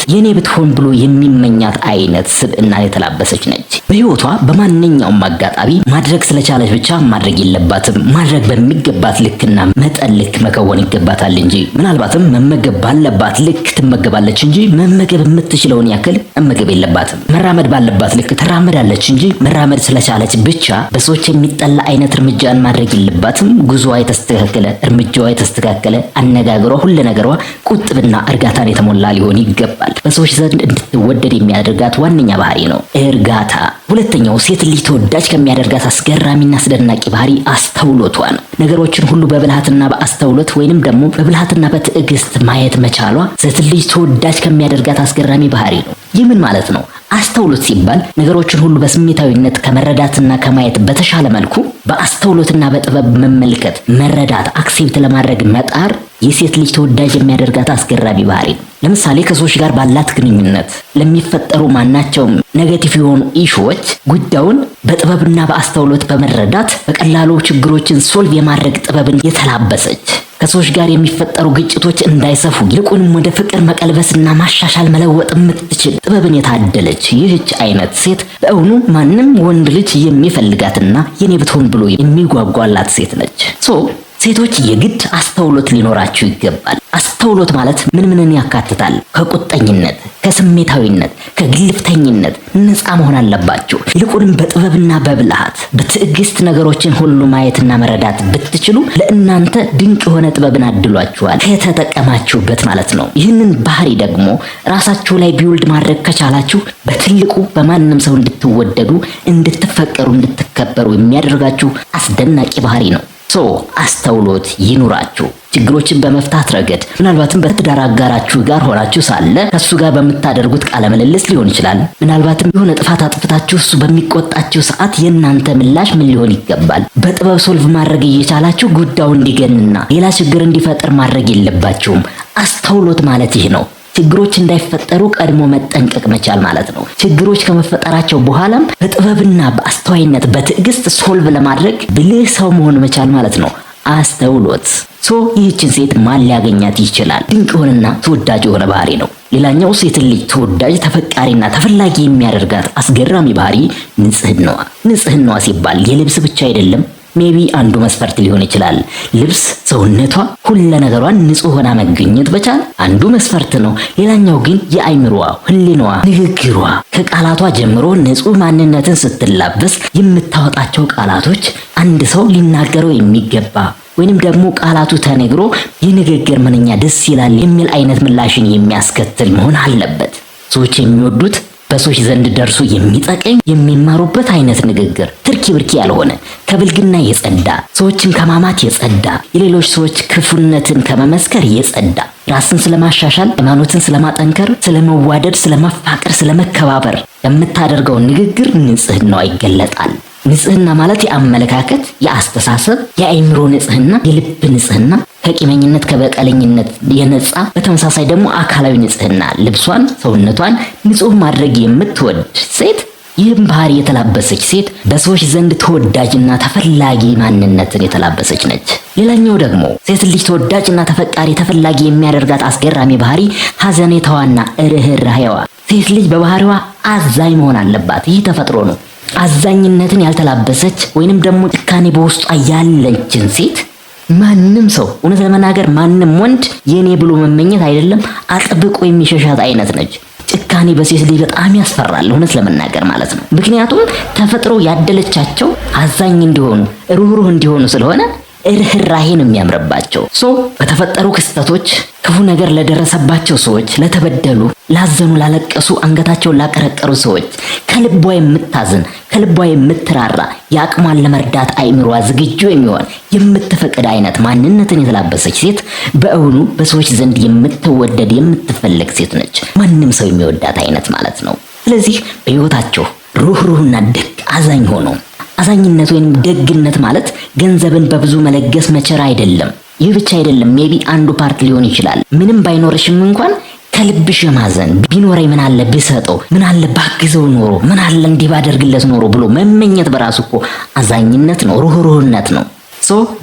የኔ ብትሆን ብሎ የሚመኛት አይነት ስብዕና የተላበሰች ነች። በህይወቷ በማንኛውም አጋጣሚ ማድረግ ስለቻለች ብቻ ማድረግ የለባትም። ማድረግ በሚገባት ልክና መጠን ልክ መከወን ይገባታል እንጂ ምናልባትም መመገብ ባለባት ልክ ትመገባለች እንጂ መመገብ የምትችለውን ያክል መመገብ የለባትም። መራመድ ባለባት ልክ ትራመዳለች እንጂ መራመድ ስለቻለች ብቻ በሰዎች የሚጠላ አይነት እርምጃን ማድረግ የለባትም። ጉዞዋ የተስተካከለ፣ እርምጃዋ የተስተካከለ፣ አነጋገሯ፣ ሁሉ ነገሯ ቁጥብና እርጋታን የተሞላ ሊሆን ይገባል። በሰዎች ዘንድ እንድትወደድ የሚያደርጋት ዋነኛ ባህሪ ነው እርጋታ። ሁለተኛው ሴት ልጅ ተወዳጅ ከሚያደርጋት አስገራሚና አስደናቂ ባህሪ አስተውሎቷ ነው። ነገሮችን ሁሉ በብልሃትና በአስተውሎት ወይንም ደግሞ በብልሃትና በትዕግስት ማየት መቻሏ ሴት ልጅ ተወዳጅ ከሚያደርጋት አስገራሚ ባህሪ ነው። ይህ ምን ማለት ነው? አስተውሎት ሲባል ነገሮችን ሁሉ በስሜታዊነት ከመረዳትና ከማየት በተሻለ መልኩ በአስተውሎትና በጥበብ መመልከት፣ መረዳት፣ አክሴፕት ለማድረግ መጣር የሴት ልጅ ተወዳጅ የሚያደርጋት አስገራሚ ባህሪ ነው። ለምሳሌ ከሰዎች ጋር ባላት ግንኙነት ለሚፈጠሩ ማናቸውም ኔጌቲቭ የሆኑ ኢሹዎች ጉዳዩን በጥበብና በአስተውሎት በመረዳት በቀላሉ ችግሮችን ሶልቭ የማድረግ ጥበብን የተላበሰች፣ ከሰዎች ጋር የሚፈጠሩ ግጭቶች እንዳይሰፉ ይልቁንም ወደ ፍቅር መቀልበስና ማሻሻል መለወጥ የምትችል ጥበብን የታደለች ይህች አይነት ሴት በእውኑ ማንም ወንድ ልጅ የሚፈልጋትና የኔ ብትሆን ብሎ የሚጓጓላት ሴት ነች። ሴቶች የግድ አስተውሎት ሊኖራችሁ ይገባል። አስተውሎት ማለት ምንን ያካትታል? ከቁጠኝነት፣ ከስሜታዊነት፣ ከግልፍተኝነት ነፃ መሆን አለባችሁ። ይልቁንም በጥበብና በብልሃት በትዕግስት ነገሮችን ሁሉ ማየትና መረዳት ብትችሉ ለእናንተ ድንቅ የሆነ ጥበብን አድሏችኋል፣ ከተጠቀማችሁበት ማለት ነው። ይህንን ባህሪ ደግሞ ራሳችሁ ላይ ቢውልድ ማድረግ ከቻላችሁ በትልቁ በማንም ሰው እንድትወደዱ፣ እንድትፈቀሩ፣ እንድትከበሩ የሚያደርጋችሁ አስደናቂ ባህሪ ነው። አስተውሎት ይኑራችሁ። ችግሮችን በመፍታት ረገድ ምናልባትም በትዳር አጋራችሁ ጋር ሆናችሁ ሳለ ከሱ ጋር በምታደርጉት ቃለ ምልልስ ሊሆን ይችላል። ምናልባትም የሆነ ጥፋት አጥፍታችሁ እሱ በሚቆጣችሁ ሰዓት የእናንተ ምላሽ ምን ሊሆን ይገባል? በጥበብ ሶልቭ ማድረግ እየቻላችሁ ጉዳዩ እንዲገንና ሌላ ችግር እንዲፈጠር ማድረግ የለባችሁም። አስተውሎት ማለት ይህ ነው። ችግሮች እንዳይፈጠሩ ቀድሞ መጠንቀቅ መቻል ማለት ነው። ችግሮች ከመፈጠራቸው በኋላም በጥበብና በአስተዋይነት በትዕግስት ሶልቭ ለማድረግ ብልህ ሰው መሆን መቻል ማለት ነው። አስተውሎት። ይህችን ሴት ማን ሊያገኛት ይችላል? ድንቅ የሆነና ተወዳጅ የሆነ ባህሪ ነው። ሌላኛው ሴት ልጅ ተወዳጅ፣ ተፈቃሪና ተፈላጊ የሚያደርጋት አስገራሚ ባህሪ ንጽህናዋ ሲባል የልብስ ብቻ አይደለም። ሜቢ አንዱ መስፈርት ሊሆን ይችላል። ልብስ፣ ሰውነቷ፣ ሁሉ ነገሯን ንጹህ ሆና መገኘት በቻል አንዱ መስፈርት ነው። ሌላኛው ግን የአይምሮዋ፣ ህሊናዋ፣ ንግግሯ ከቃላቷ ጀምሮ ንጹህ ማንነትን ስትላበስ የምታወጣቸው ቃላቶች አንድ ሰው ሊናገረው የሚገባ ወይንም ደግሞ ቃላቱ ተነግሮ የንግግር ምንኛ ደስ ይላል የሚል አይነት ምላሽን የሚያስከትል መሆን አለበት። ሰዎች የሚወዱት በሰዎች ዘንድ ደርሶ የሚጠቅም የሚማሩበት አይነት ንግግር፣ ትርኪ ብርኪ ያልሆነ፣ ከብልግና የጸዳ፣ ሰዎችን ከማማት የጸዳ፣ የሌሎች ሰዎች ክፉነትን ከመመስከር የጸዳ፣ ራስን ስለማሻሻል፣ ሃይማኖትን ስለማጠንከር፣ ስለመዋደድ፣ ስለመፋቀር፣ ስለመከባበር የምታደርገው ንግግር ንጽህናዋ ይገለጣል። ንጽህና ማለት የአመለካከት፣ የአስተሳሰብ፣ የአይምሮ ንጽህና፣ የልብ ንጽህና፣ ከቂመኝነት ከበቀለኝነት የነጻ፣ በተመሳሳይ ደግሞ አካላዊ ንጽህና፣ ልብሷን፣ ሰውነቷን ንጹህ ማድረግ የምትወድ ሴት፣ ይህም ባህሪ የተላበሰች ሴት በሰዎች ዘንድ ተወዳጅና ተፈላጊ ማንነትን የተላበሰች ነች። ሌላኛው ደግሞ ሴት ልጅ ተወዳጅና ተፈቃሪ ተፈላጊ የሚያደርጋት አስገራሚ ባህሪ ሐዘኔታዋና ርህራሄዋ። ሴት ልጅ በባህሪዋ አዛኝ መሆን አለባት። ይህ ተፈጥሮ ነው። አዛኝነትን ያልተላበሰች ወይንም ደግሞ ጭካኔ በውስጧ ያለችን ሴት ማንም ሰው እውነት ለመናገር ማንም ወንድ የኔ ብሎ መመኘት አይደለም አጥብቆ የሚሸሻት አይነት ነች። ጭካኔ በሴት ልጅ በጣም ያስፈራል፣ እውነት ለመናገር ማለት ነው። ምክንያቱም ተፈጥሮ ያደለቻቸው አዛኝ እንዲሆኑ፣ ሩህሩህ እንዲሆኑ ስለሆነ ርህራሄን የሚያምርባቸው በተፈጠሩ ክስተቶች ክፉ ነገር ለደረሰባቸው ሰዎች፣ ለተበደሉ፣ ላዘኑ፣ ላለቀሱ፣ አንገታቸውን ላቀረቀሩ ሰዎች ከልቧ የምታዝን ከልቧ የምትራራ የአቅሟን ለመርዳት አይምሯ ዝግጁ የሚሆን የምትፈቅድ አይነት ማንነትን የተላበሰች ሴት በእውኑ በሰዎች ዘንድ የምትወደድ የምትፈለግ ሴት ነች። ማንም ሰው የሚወዳት አይነት ማለት ነው። ስለዚህ በህይወታቸው ሩህሩህና ደግ አዛኝ ሆኖ አዛኝነት ወይም ደግነት ማለት ገንዘብን በብዙ መለገስ መቸር አይደለም። ይህ ብቻ አይደለም። ሜቢ አንዱ ፓርት ሊሆን ይችላል። ምንም ባይኖርሽም እንኳን ከልብሽ ማዘን፣ ቢኖረኝ ምን አለ ብሰጠው፣ ምን አለ ባግዘው ኖሮ፣ ምን አለ እንዲህ ባደርግለት ኖሮ ብሎ መመኘት በራሱ እኮ አዛኝነት ነው፣ ሩህሩህነት ነው።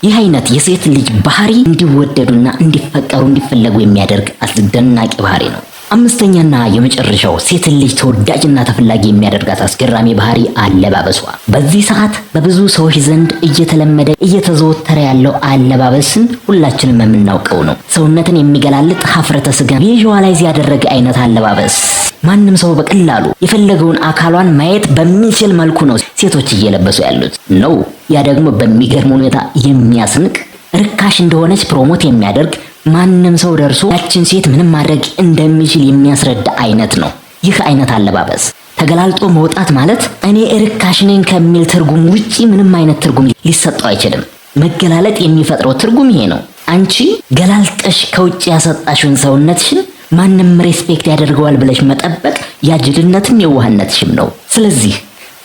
ይህ አይነት የሴት ልጅ ባህሪ እንዲወደዱና እንዲፈቀሩ እንዲፈለጉ የሚያደርግ አስደናቂ ባህሪ ነው። አምስተኛና የመጨረሻው ሴት ልጅ ተወዳጅና ተፈላጊ የሚያደርጋት አስገራሚ ባህሪ አለባበሷ። በዚህ ሰዓት በብዙ ሰዎች ዘንድ እየተለመደ እየተዘወተረ ያለው አለባበስን ሁላችንም የምናውቀው ነው። ሰውነትን የሚገላልጥ ሀፍረተ ስጋ ቪዥዋላይዝ ያደረገ አይነት አለባበስ ማንም ሰው በቀላሉ የፈለገውን አካሏን ማየት በሚችል መልኩ ነው ሴቶች እየለበሱ ያሉት ነው። ያ ደግሞ በሚገርም ሁኔታ የሚያስንቅ ርካሽ እንደሆነች ፕሮሞት የሚያደርግ ማንም ሰው ደርሶ ያችን ሴት ምንም ማድረግ እንደሚችል የሚያስረዳ አይነት ነው። ይህ አይነት አለባበስ ተገላልጦ መውጣት ማለት እኔ ርካሽ ነኝ ከሚል ትርጉም ውጪ ምንም አይነት ትርጉም ሊሰጠው አይችልም። መገላለጥ የሚፈጥረው ትርጉም ይሄ ነው። አንቺ ገላልጠሽ ከውጪ ያሰጣሽውን ሰውነትሽን ማንም ሬስፔክት ያደርገዋል ብለሽ መጠበቅ ያጅልነትም የዋህነትሽም ነው። ስለዚህ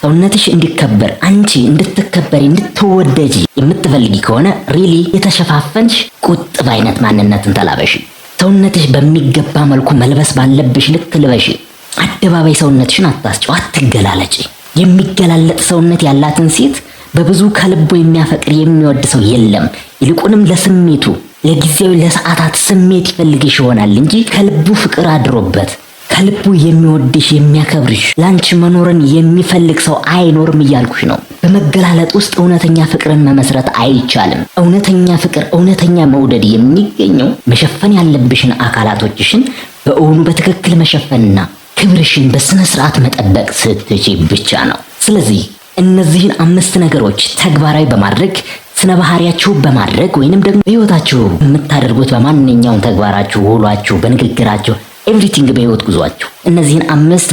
ሰውነትሽ እንዲከበር አንቺ እንድትከበሪ እንድትወደጂ የምትፈልጊ ከሆነ ሪሊ የተሸፋፈንሽ ቁጥብ አይነት ማንነትን ተላበሺ። ሰውነትሽ በሚገባ መልኩ መልበስ ባለብሽ ልክ ልበሺ። አደባባይ ሰውነትሽን አታስጨው፣ አትገላለጪ። የሚገላለጥ ሰውነት ያላትን ሴት በብዙ ከልቡ የሚያፈቅር የሚወድ ሰው የለም። ይልቁንም ለስሜቱ ለጊዜው ለሰዓታት ስሜት ይፈልግሽ ይሆናል እንጂ ከልቡ ፍቅር አድሮበት ከልቡ የሚወድሽ የሚያከብርሽ ላንቺ መኖርን የሚፈልግ ሰው አይኖርም እያልኩሽ ነው። በመገላለጥ ውስጥ እውነተኛ ፍቅርን መመስረት አይቻልም። እውነተኛ ፍቅር፣ እውነተኛ መውደድ የሚገኘው መሸፈን ያለብሽን አካላቶችሽን በእውኑ በትክክል መሸፈንና ክብርሽን በስነ ስርዓት መጠበቅ ስትችይ ብቻ ነው። ስለዚህ እነዚህን 5 ነገሮች ተግባራዊ በማድረግ ስነ ባህሪያችሁ በማድረግ ወይንም ደግሞ በህይወታችሁ የምታደርጉት በማንኛውም ተግባራችሁ፣ ውሏችሁ፣ በንግግራችሁ ኤቭሪቲንግ በህይወት ጉዟችሁ እነዚህን 5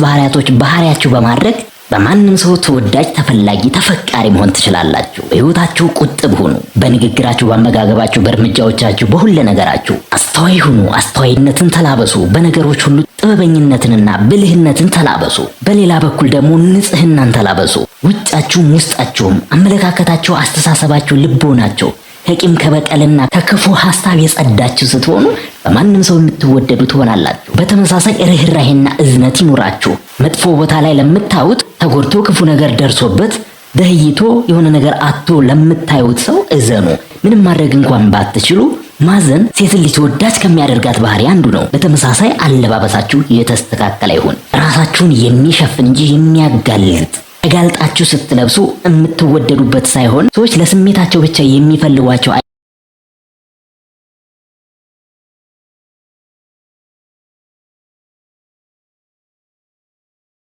ባህሪያችሁ በማድረግ በማንም ሰው ተወዳጅ፣ ተፈላጊ፣ ተፈቃሪ መሆን ትችላላችሁ። በህይወታችሁ ቁጥብ ሁኑ። በንግግራችሁ፣ በአመጋገባችሁ፣ በእርምጃዎቻችሁ፣ በሁሉ ነገራችሁ አስተዋይ ሁኑ። አስተዋይነትን ተላበሱ። በነገሮች ሁሉ ጥበበኝነትንና ብልህነትን ተላበሱ። በሌላ በኩል ደግሞ ንጽህናን ተላበሱ። ውጫችሁም ውስጣችሁም አመለካከታችሁ፣ አስተሳሰባችሁ፣ ልቦናችሁ ከቂም ከበቀልና ከክፉ ሐሳብ የጸዳችሁ ስትሆኑ በማንም ሰው የምትወደዱ ትሆናላችሁ። በተመሳሳይ ርህራሄና እዝነት ይኑራችሁ። መጥፎ ቦታ ላይ ለምታዩት ተጎድቶ ክፉ ነገር ደርሶበት ደህይቶ የሆነ ነገር አጥቶ ለምታዩት ሰው እዘኑ። ምንም ማድረግ እንኳን ባትችሉ ማዘን ሴት ልጅ ተወዳጅ ከሚያደርጋት ባህሪ አንዱ ነው። በተመሳሳይ አለባበሳችሁ የተስተካከለ ይሁን። ራሳችሁን የሚሸፍን እንጂ የሚያጋልጥ ተጋልጣችሁ ስትለብሱ የምትወደዱበት ሳይሆን ሰዎች ለስሜታቸው ብቻ የሚፈልጓቸው